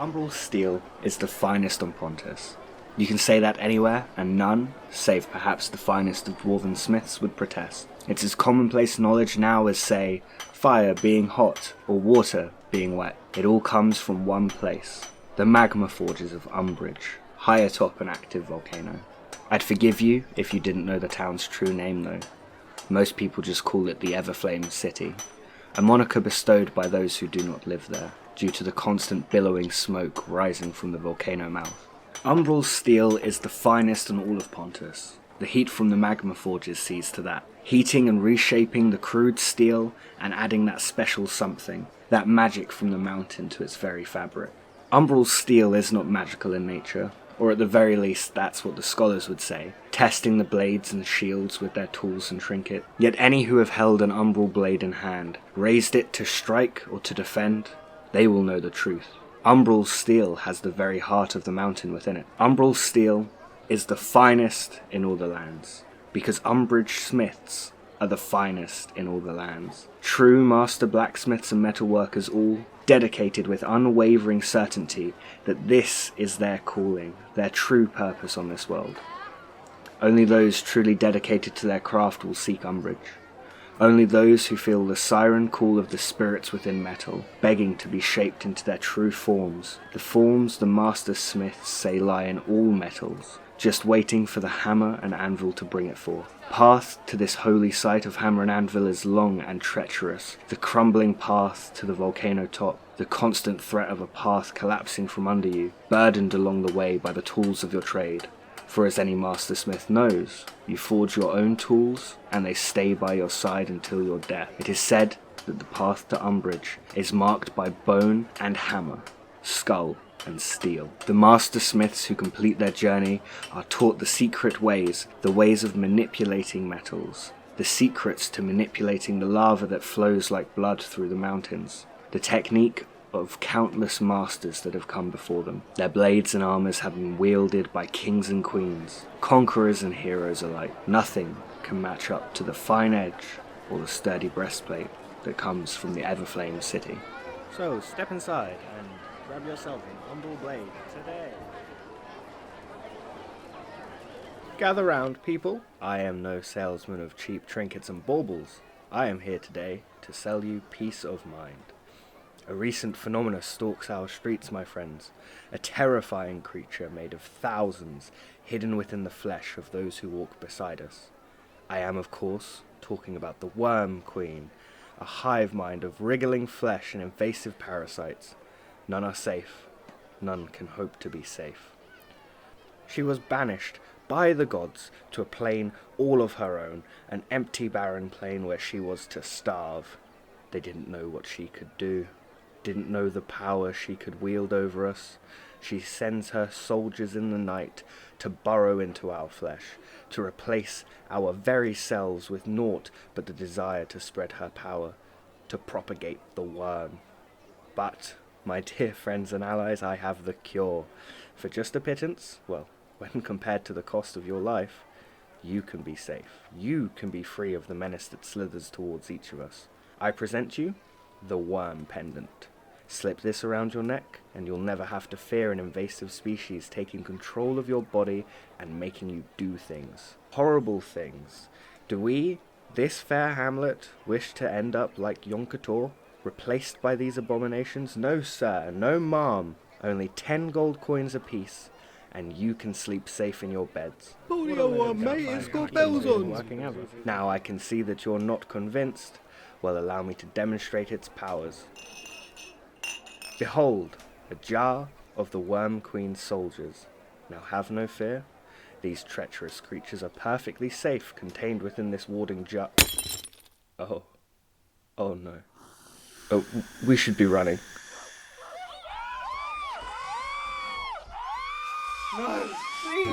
Umbral steel is the finest on Pontus. You can say that anywhere, and none, save perhaps the finest of Dwarven smiths, would protest. It's as commonplace knowledge now as, say, fire being hot or water being wet. It all comes from one place, the magma forges of Umbridge, high atop an active volcano. I'd forgive you if you didn't know the town's true name though. Most people just call it the Everflame City, a moniker bestowed by those who do not live there, due to the constant billowing smoke rising from the volcano mouth. Umbral steel is the finest in all of Pontus. The heat from the magma forges sees to that, heating and reshaping the crude steel and adding that special something, that magic from the mountain to its very fabric. Umbral steel is not magical in nature, or at the very least that's what the scholars would say, testing the blades and shields with their tools and trinket. Yet any who have held an umbral blade in hand, raised it to strike or to defend, they will know the truth. Umbral steel has the very heart of the mountain within it. Umbral steel is the finest in all the lands, because Umbridge smiths are the finest in all the lands. True master blacksmiths and metalworkers all, dedicated with unwavering certainty that this is their calling, their true purpose on this world. Only those truly dedicated to their craft will seek Umbridge. Only those who feel the siren call of the spirits within metal, begging to be shaped into their true forms, the forms the master smiths say lie in all metals, just waiting for the hammer and anvil to bring it forth. Path to this holy site of hammer and anvil is long and treacherous, the crumbling path to the volcano top, the constant threat of a path collapsing from under you, burdened along the way by the tools of your trade. For as any master smith knows, you forge your own tools, and they stay by your side until your death. It is said that the path to Umbridge is marked by bone and hammer, skull and steel. The master smiths who complete their journey are taught the secret ways, the ways of manipulating metals, the secrets to manipulating the lava that flows like blood through the mountains, the technique of countless masters that have come before them. Their blades and armors have been wielded by kings and queens, conquerors and heroes alike. Nothing can match up to the fine edge or the sturdy breastplate that comes from the Everflame City. So step inside and grab yourself an Umbral blade today. Gather round, people. I am no salesman of cheap trinkets and baubles. I am here today to sell you peace of mind. A recent phenomenon stalks our streets, my friends, a terrifying creature made of thousands, hidden within the flesh of those who walk beside us. I am, of course, talking about the Worm Queen, a hive mind of wriggling flesh and invasive parasites. None are safe, none can hope to be safe. She was banished by the gods to a plane all of her own, an empty barren plain where she was to starve. They didn't know what she could do. Didn't know the power she could wield over us. She sends her soldiers in the night to burrow into our flesh, to replace our very selves with naught but the desire to spread her power, to propagate the worm. But, my dear friends and allies, I have the cure. For just a pittance, well, when compared to the cost of your life, you can be safe. You can be free of the menace that slithers towards each of us. I present you the Worm Pendant. Slip this around your neck, and you'll never have to fear an invasive species taking control of your body and making you do things. Horrible things. Do we, this fair hamlet, wish to end up like Yonkator, replaced by these abominations? No, sir, no, ma'am. Only 10 gold coins apiece, and you can sleep safe in your beds. Mate, it's got bells on. Now I can see that you're not convinced. Well, allow me to demonstrate its powers. Behold, a jar of the Worm Queen's soldiers. Now have no fear. These treacherous creatures are perfectly safe contained within this warding jar. Oh no. Oh, we should be running. No, please!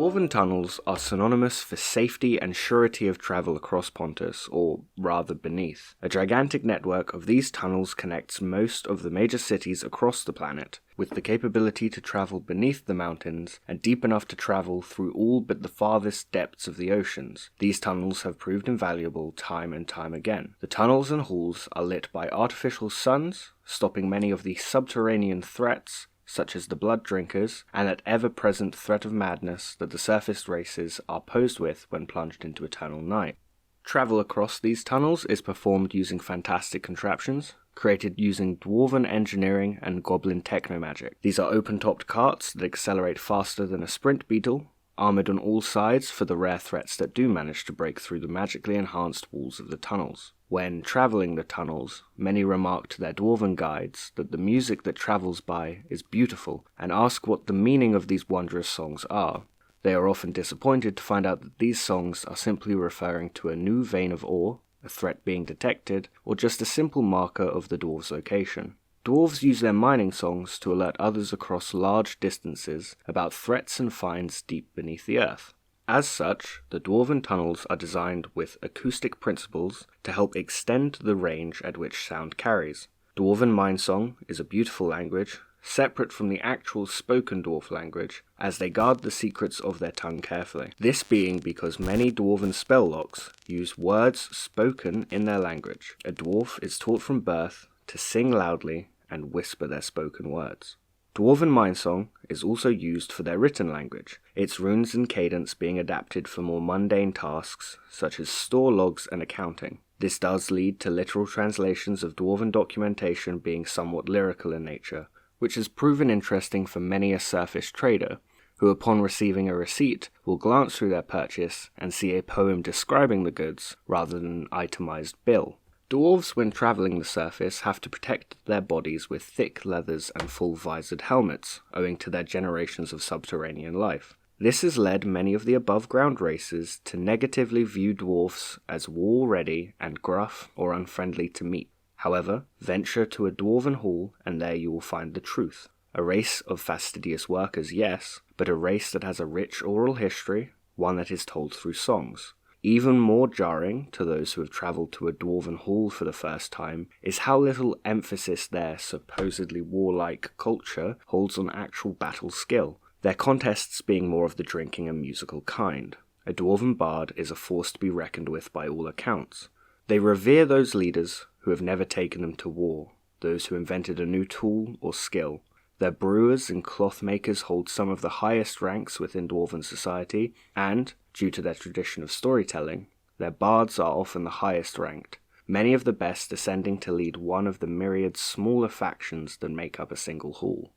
Dwarven tunnels are synonymous for safety and surety of travel across Pontus, or rather beneath. A gigantic network of these tunnels connects most of the major cities across the planet, with the capability to travel beneath the mountains and deep enough to travel through all but the farthest depths of the oceans. These tunnels have proved invaluable time and time again. The tunnels and halls are lit by artificial suns, stopping many of the subterranean threats, such as the blood drinkers, and that ever-present threat of madness that the surface races are posed with when plunged into eternal night. Travel across these tunnels is performed using fantastic contraptions, created using Dwarven engineering and Goblin technomagic. These are open-topped carts that accelerate faster than a sprint beetle, armoured on all sides for the rare threats that do manage to break through the magically enhanced walls of the tunnels. When travelling the tunnels, many remark to their Dwarven guides that the music that travels by is beautiful, and ask what the meaning of these wondrous songs are. They are often disappointed to find out that these songs are simply referring to a new vein of ore, a threat being detected, or just a simple marker of the dwarves' location. Dwarves use their mining songs to alert others across large distances about threats and finds deep beneath the earth. As such, the Dwarven tunnels are designed with acoustic principles to help extend the range at which sound carries. Dwarven mine song is a beautiful language, separate from the actual spoken dwarf language, as they guard the secrets of their tongue carefully. This being because many Dwarven spell locks use words spoken in their language. A dwarf is taught from birth to sing loudly and whisper their spoken words. Dwarven Mindsong is also used for their written language, its runes and cadence being adapted for more mundane tasks such as store logs and accounting. This does lead to literal translations of Dwarven documentation being somewhat lyrical in nature, which has proven interesting for many a surface trader, who upon receiving a receipt will glance through their purchase and see a poem describing the goods rather than an itemized bill. Dwarves, when travelling the surface, have to protect their bodies with thick leathers and full-visored helmets, owing to their generations of subterranean life. This has led many of the above-ground races to negatively view dwarfs as war-ready and gruff or unfriendly to meet. However, venture to a Dwarven hall and there you will find the truth. A race of fastidious workers, yes, but a race that has a rich oral history, one that is told through songs. Even more jarring to those who have travelled to a Dwarven hall for the first time is how little emphasis their supposedly warlike culture holds on actual battle skill, their contests being more of the drinking and musical kind. A Dwarven bard is a force to be reckoned with by all accounts. They revere those leaders who have never taken them to war, those who invented a new tool or skill. Their brewers and cloth makers hold some of the highest ranks within Dwarven society, and, due to their tradition of storytelling, their bards are often the highest ranked, many of the best ascending to lead one of the myriad smaller factions that make up a single hall.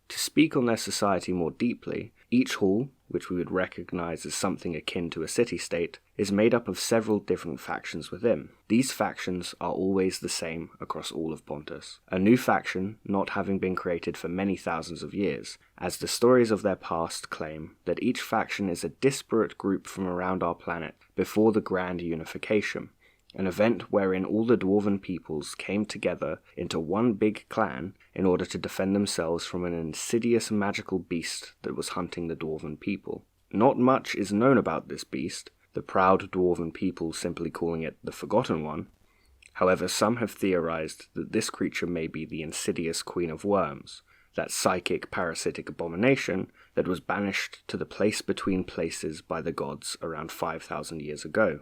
To speak on their society more deeply, each hall, which we would recognize as something akin to a city-state, is made up of several different factions within. These factions are always the same across all of Pontus, a new faction not having been created for many thousands of years, as the stories of their past claim that each faction is a disparate group from around our planet before the grand unification, an event wherein all the Dwarven peoples came together into one big clan in order to defend themselves from an insidious magical beast that was hunting the Dwarven people. Not much is known about this beast, the proud Dwarven people simply calling it the Forgotten One. However, some have theorized that this creature may be the insidious Queen of Worms, that psychic parasitic abomination that was banished to the place between places by the gods around 5,000 years ago.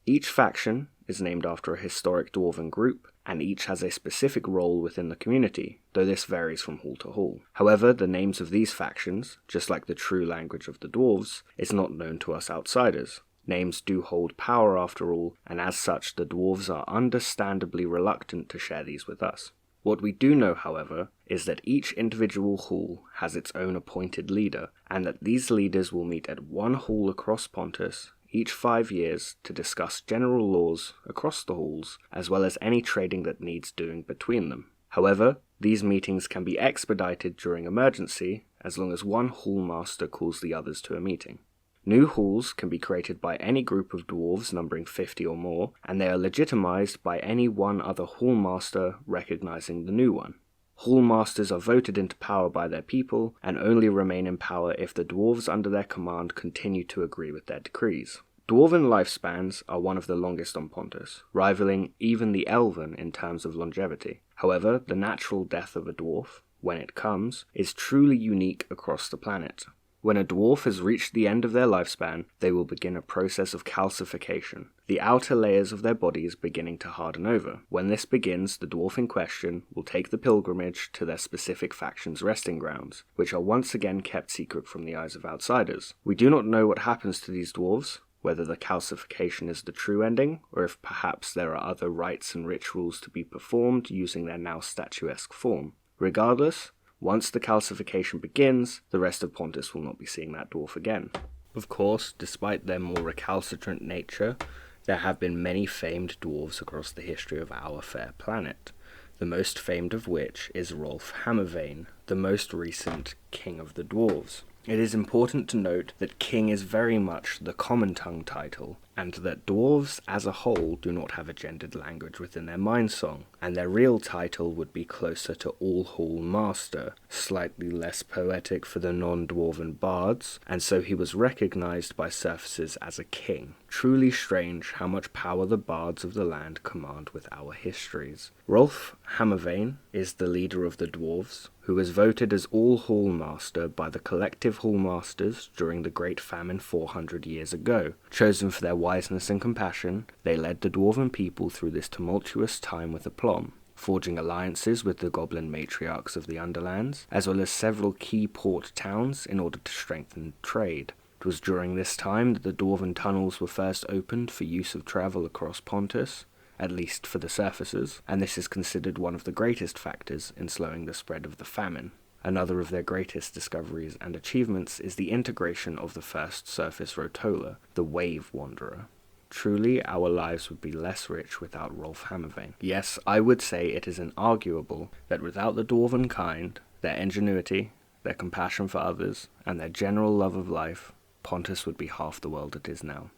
Each faction is named after a historic Dwarven group, and each has a specific role within the community, though this varies from hall to hall. However, the names of these factions, just like the true language of the dwarves, is not known to us outsiders. Names do hold power after all, and as such the dwarves are understandably reluctant to share these with us. What we do know, however, is that each individual hall has its own appointed leader, and that these leaders will meet at one hall across Pontus each 5 years to discuss general laws across the halls, as well as any trading that needs doing between them. However, these meetings can be expedited during emergency, as long as one hall master calls the others to a meeting. New halls can be created by any group of dwarves numbering 50 or more, and they are legitimized by any one other hall master recognizing the new one. Hall masters are voted into power by their people, and only remain in power if the dwarves under their command continue to agree with their decrees. Dwarven lifespans are one of the longest on Pontus, rivaling even the Elven in terms of longevity. However, the natural death of a dwarf, when it comes, is truly unique across the planet. When a dwarf has reached the end of their lifespan, they will begin a process of calcification, the outer layers of their bodies beginning to harden over. When this begins, the dwarf in question will take the pilgrimage to their specific faction's resting grounds, which are once again kept secret from the eyes of outsiders. We do not know what happens to these dwarves, whether the calcification is the true ending, or if perhaps there are other rites and rituals to be performed using their now statuesque form. Regardless, once the calcification begins, the rest of Pontus will not be seeing that dwarf again. Of course, despite their more recalcitrant nature, there have been many famed dwarves across the history of our fair planet, the most famed of which is Rolf Hammervane, the most recent king of the dwarves. It is important to note that king is very much the common tongue title, and that dwarves as a whole do not have a gendered language within their mindsong, and their real title would be closer to All Hall Master, slightly less poetic for the non-dwarven bards, and so he was recognised by surfaces as a king. Truly strange how much power the bards of the land command with our histories. Rolf Hammervane is the leader of the dwarves, who was voted as All Hall Master by the collective Hall Masters during the Great Famine 400 years ago. Chosen for their wiseness and compassion, they led the Dwarven people through this tumultuous time with aplomb, forging alliances with the goblin matriarchs of the Underlands, as well as several key port towns in order to strengthen trade. It was during this time that the Dwarven tunnels were first opened for use of travel across Pontus, at least for the surfaces, and this is considered one of the greatest factors in slowing the spread of the famine. Another of their greatest discoveries and achievements is the integration of the first surface rotola, the Wave Wanderer. Truly, our lives would be less rich without Rolf Hammervane. Yes, I would say it is inarguable that without the Dwarvenkind, their ingenuity, their compassion for others, and their general love of life, Pontus would be half the world it is now.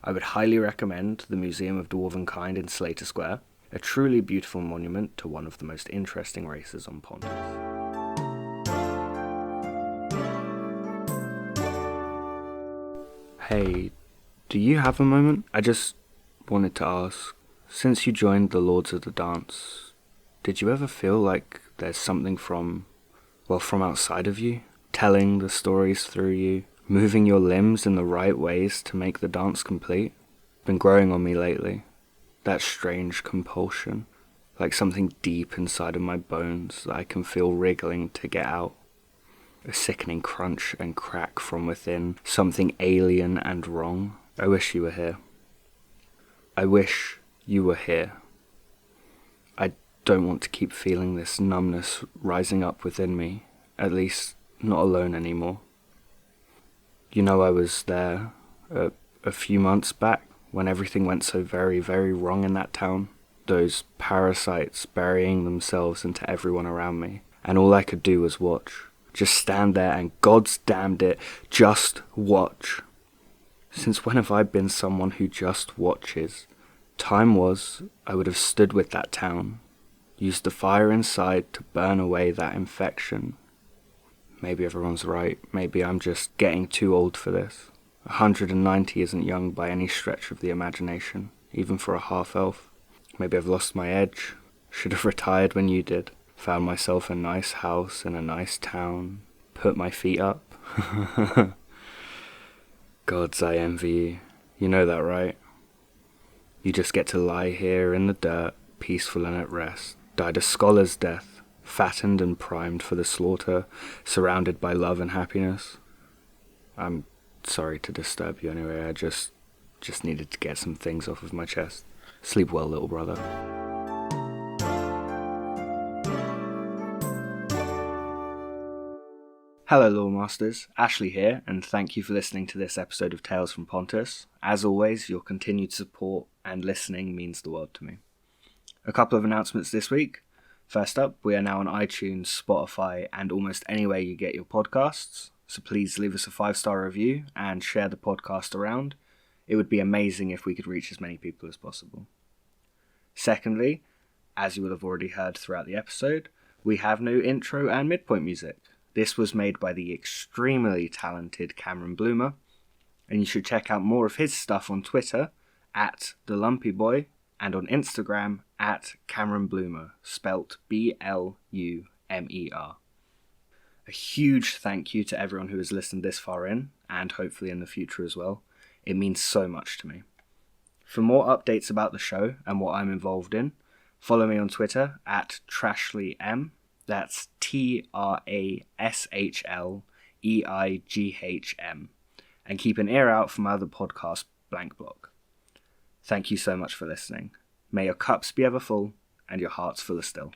I would highly recommend the Museum of Dwarvenkind in Slater Square, a truly beautiful monument to one of the most interesting races on Pontus. Hey, do you have a moment? I just wanted to ask, since you joined the Lords of the Dance, did you ever feel like there's something from outside of you, telling the stories through you, moving your limbs in the right ways to make the dance complete? Been growing on me lately. That strange compulsion, like something deep inside of my bones that I can feel wriggling to get out. A sickening crunch and crack from within, something alien and wrong. I wish you were here. I wish you were here. I don't want to keep feeling this numbness rising up within me, at least not alone anymore. You know, I was there a few months back when everything went so very, very wrong in that town. Those parasites burying themselves into everyone around me. And all I could do was watch. Just stand there and God's damned it, just watch. Since when have I been someone who just watches? Time was, I would have stood with that town. Used the fire inside to burn away that infection. Maybe everyone's right. Maybe I'm just getting too old for this. 190 isn't young by any stretch of the imagination, even for a half-elf. Maybe I've lost my edge. Should have retired when you did. Found myself a nice house in a nice town. Put my feet up. Gods, I envy you. You know that, right? You just get to lie here in the dirt, peaceful and at rest. Died a scholar's death. Fattened and primed for the slaughter, surrounded by love and happiness. I'm sorry to disturb you anyway, I just needed to get some things off of my chest. Sleep well, little brother. Hello, Lore Masters. Ashleigh here, and thank you for listening to this episode of Tales from Pontus. As always, your continued support and listening means the world to me. A couple of announcements this week. First up, we are now on iTunes, Spotify, and almost anywhere you get your podcasts, so please leave us a 5-star review and share the podcast around. It would be amazing if we could reach as many people as possible. Secondly, as you will have already heard throughout the episode, We have no intro and midpoint music. This was made by the extremely talented Cameron Bloomer, and you should check out more of his stuff on Twitter at TheLumpyBoy and on Instagram at Cameron Bloomer, spelt Blumer. A huge thank you to everyone who has listened this far in, and hopefully in the future as well. It means so much to me. For more updates about the show and what I'm involved in, follow me on Twitter at TrashleighM, that's TrashleighM, and keep an ear out for my other podcast, Blank Block. Thank you so much for listening. May your cups be ever full, and your hearts fuller still.